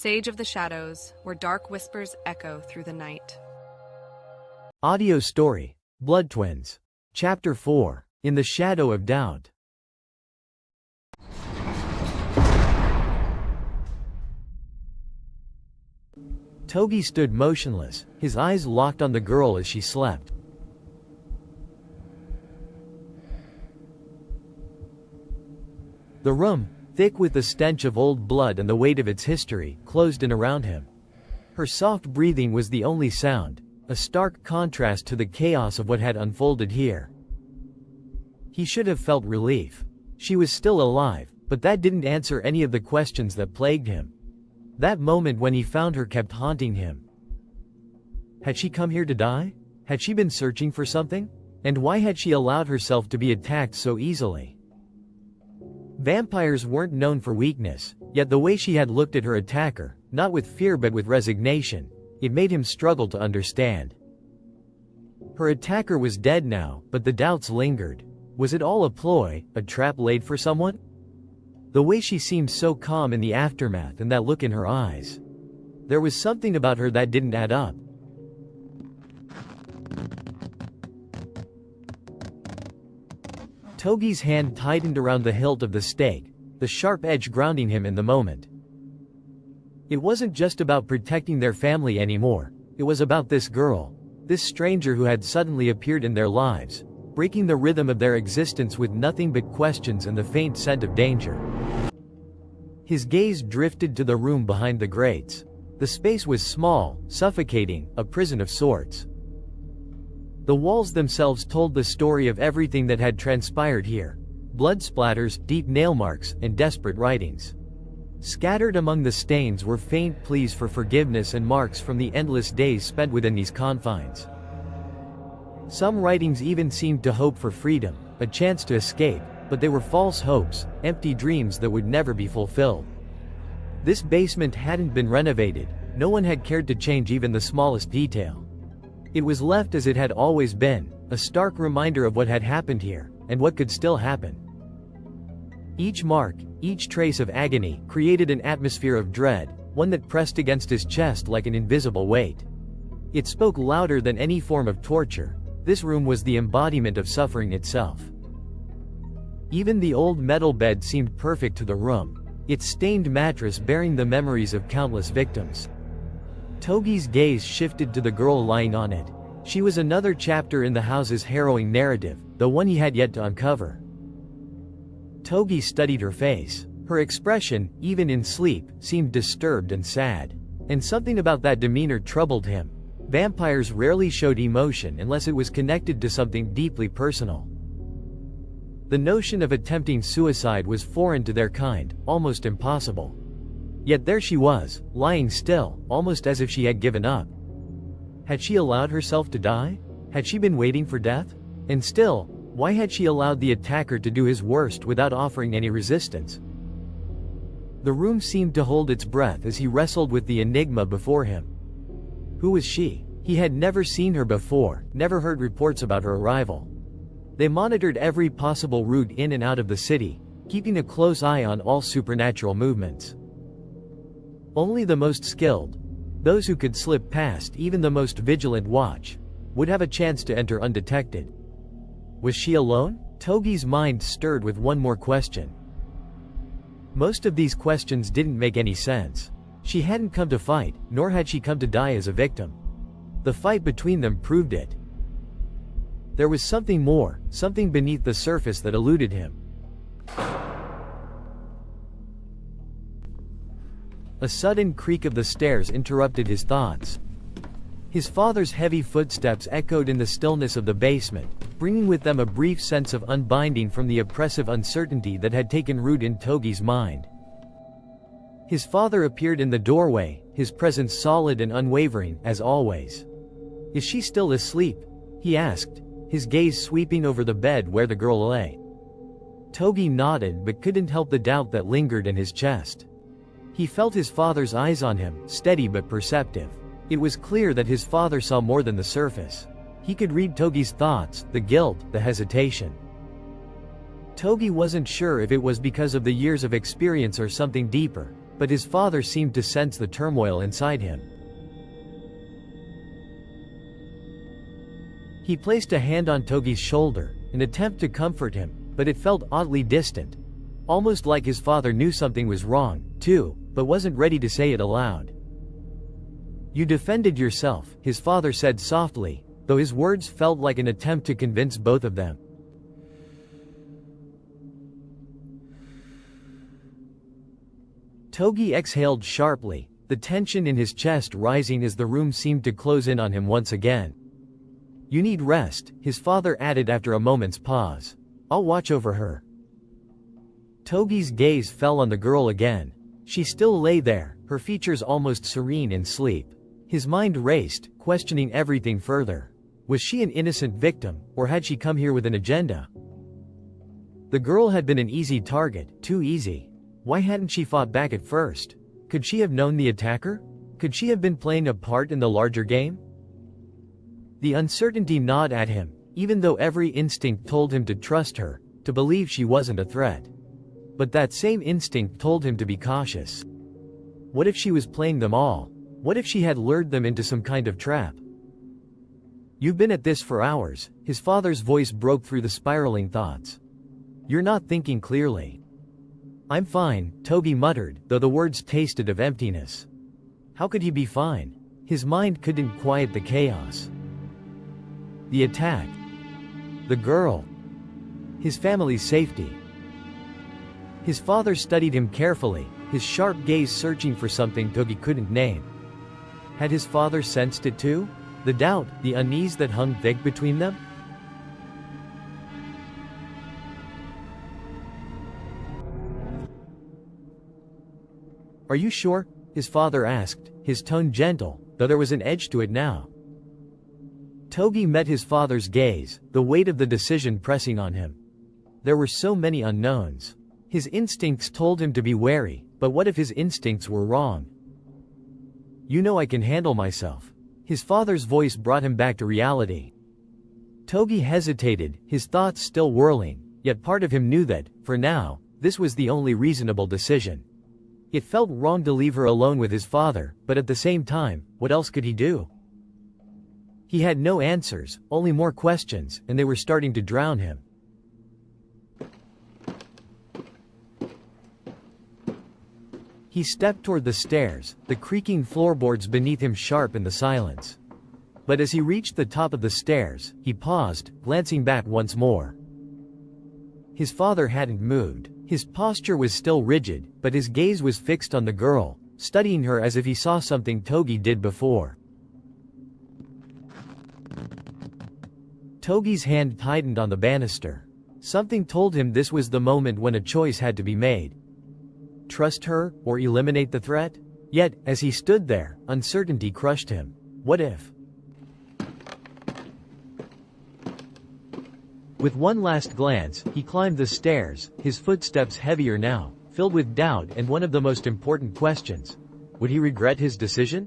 Sage of the Shadows, where dark whispers echo through the night. Audio story, Blood Twins. Chapter 4, In the Shadow of Doubt. Togi stood motionless, his eyes locked on the girl as she slept. The room, thick with the stench of old blood and the weight of its history, closed in around him. Her soft breathing was the only sound, a stark contrast to the chaos of what had unfolded here. He should have felt relief. She was still alive, but that didn't answer any of the questions that plagued him. That moment when he found her kept haunting him. Had she come here to die? Had she been searching for something? And why had she allowed herself to be attacked so easily? Vampires weren't known for weakness, yet the way she had looked at her attacker, not with fear but with resignation, it made him struggle to understand. Her attacker was dead now, but the doubts lingered. Was it all a ploy, a trap laid for someone? The way she seemed so calm in the aftermath and that look in her eyes. There was something about her that didn't add up. Togi's hand tightened around the hilt of the stake, the sharp edge grounding him in the moment. It wasn't just about protecting their family anymore, it was about this girl, this stranger who had suddenly appeared in their lives, breaking the rhythm of their existence with nothing but questions and the faint scent of danger. His gaze drifted to the room behind the grates. The space was small, suffocating, a prison of sorts. The walls themselves told the story of everything that had transpired here. Blood splatters, deep nail marks, and desperate writings. Scattered among the stains were faint pleas for forgiveness and marks from the endless days spent within these confines. Some writings even seemed to hope for freedom, a chance to escape, but they were false hopes, empty dreams that would never be fulfilled. This basement hadn't been renovated, no one had cared to change even the smallest detail. It was left as it had always been, a stark reminder of what had happened here, and what could still happen. Each mark, each trace of agony, created an atmosphere of dread, one that pressed against his chest like an invisible weight. It spoke louder than any form of torture. This room was the embodiment of suffering itself. Even the old metal bed seemed perfect to the room, its stained mattress bearing the memories of countless victims. Togi's gaze shifted to the girl lying on it. She was another chapter in the house's harrowing narrative, the one he had yet to uncover. Togi studied her face. Her expression, even in sleep, seemed disturbed and sad. And something about that demeanor troubled him. Vampires rarely showed emotion unless it was connected to something deeply personal. The notion of attempting suicide was foreign to their kind, almost impossible. Yet there she was, lying still, almost as if she had given up. Had she allowed herself to die? Had she been waiting for death? And still, why had she allowed the attacker to do his worst without offering any resistance? The room seemed to hold its breath as he wrestled with the enigma before him. Who was she? He had never seen her before, never heard reports about her arrival. They monitored every possible route in and out of the city, keeping a close eye on all supernatural movements. Only the most skilled, those who could slip past even the most vigilant watch, would have a chance to enter undetected. Was she alone? Togi's mind stirred with one more question. Most of these questions didn't make any sense. She hadn't come to fight, nor had she come to die as a victim. The fight between them proved it. There was something more, something beneath the surface that eluded him. A sudden creak of the stairs interrupted his thoughts. His father's heavy footsteps echoed in the stillness of the basement, bringing with them a brief sense of unbinding from the oppressive uncertainty that had taken root in Togi's mind. His father appeared in the doorway, his presence solid and unwavering, as always. "Is she still asleep?" he asked, his gaze sweeping over the bed where the girl lay. Togi nodded but couldn't help the doubt that lingered in his chest. He felt his father's eyes on him, steady but perceptive. It was clear that his father saw more than the surface. He could read Togi's thoughts, the guilt, the hesitation. Togi wasn't sure if it was because of the years of experience or something deeper, but his father seemed to sense the turmoil inside him. He placed a hand on Togi's shoulder, an attempt to comfort him, but it felt oddly distant. Almost like his father knew something was wrong, too, but wasn't ready to say it aloud. "You defended yourself," his father said softly, though his words felt like an attempt to convince both of them. Togi exhaled sharply, the tension in his chest rising as the room seemed to close in on him once again. "You need rest," his father added after a moment's pause. "I'll watch over her." Togi's gaze fell on the girl again. She still lay there, her features almost serene in sleep. His mind raced, questioning everything further. Was she an innocent victim, or had she come here with an agenda? The girl had been an easy target, too easy. Why hadn't she fought back at first? Could she have known the attacker? Could she have been playing a part in the larger game? The uncertainty gnawed at him, even though every instinct told him to trust her, to believe she wasn't a threat. But that same instinct told him to be cautious. What if she was playing them all? What if she had lured them into some kind of trap? "You've been at this for hours," his father's voice broke through the spiraling thoughts. "You're not thinking clearly." "I'm fine," Togi muttered, though the words tasted of emptiness. How could he be fine? His mind couldn't quiet the chaos. The attack. The girl. His family's safety. His father studied him carefully, his sharp gaze searching for something Togi couldn't name. Had his father sensed it too? The doubt, the unease that hung thick between them? "Are you sure?" his father asked, his tone gentle, though there was an edge to it now. Togi met his father's gaze, the weight of the decision pressing on him. There were so many unknowns. His instincts told him to be wary, but what if his instincts were wrong? "You know I can handle myself." His father's voice brought him back to reality. Togi hesitated, his thoughts still whirling, yet part of him knew that, for now, this was the only reasonable decision. It felt wrong to leave her alone with his father, but at the same time, what else could he do? He had no answers, only more questions, and they were starting to drown him. He stepped toward the stairs, the creaking floorboards beneath him sharp in the silence. But as he reached the top of the stairs, he paused, glancing back once more. His father hadn't moved. His posture was still rigid, but his gaze was fixed on the girl, studying her as if he saw something Togi did before. Togi's hand tightened on the banister. Something told him this was the moment when a choice had to be made. Trust her, or eliminate the threat? Yet, as he stood there, uncertainty crushed him. What if? With one last glance, he climbed the stairs, his footsteps heavier now, filled with doubt and one of the most important questions. Would he regret his decision?